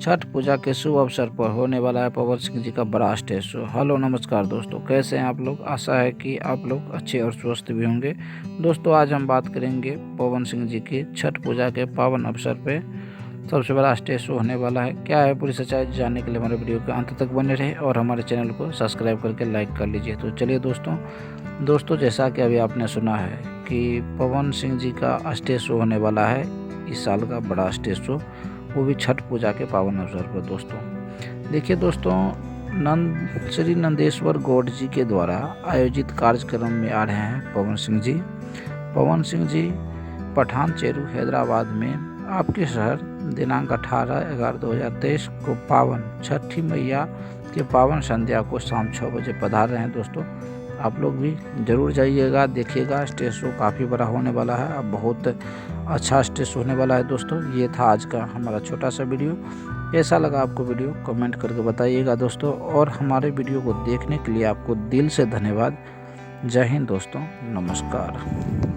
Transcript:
छठ पूजा के शुभ अवसर पर होने वाला है पवन सिंह जी का बड़ा स्टेज शो। हेलो नमस्कार दोस्तों, कैसे हैं आप लोग। आशा है कि आप लोग अच्छे और स्वस्थ भी होंगे। दोस्तों आज हम बात करेंगे पवन सिंह जी की छठ पूजा के पावन अवसर पे सबसे बड़ा स्टेज शो होने वाला है। क्या है पूरी सच्चाई जानने के लिए हमारे वीडियो के अंत तक बने रहे और हमारे चैनल को सब्सक्राइब करके लाइक कर लीजिए। तो चलिए दोस्तों जैसा कि अभी आपने सुना है कि पवन सिंह जी का स्टेज शो होने वाला है, इस साल का बड़ा स्टेज शो, वो भी छठ पूजा के पावन अवसर पर। दोस्तों देखिए श्री नंदेश्वर गौड़ जी के द्वारा आयोजित कार्यक्रम में आ रहे हैं पवन सिंह जी पठान चेरू हैदराबाद में आपके शहर दिनांक 18/11/2023 को पावन छठी मैया के पावन संध्या को शाम 6 बजे पधार रहे हैं। दोस्तों आप लोग भी जरूर जाइएगा, देखिएगा। स्टेज शो काफ़ी बड़ा होने वाला है, अब बहुत अच्छा स्टेज शो होने वाला है। दोस्तों ये था आज का हमारा छोटा सा वीडियो। कैसा लगा आपको वीडियो कमेंट करके बताइएगा दोस्तों, और हमारे वीडियो को देखने के लिए आपको दिल से धन्यवाद। जय हिंद दोस्तों, नमस्कार।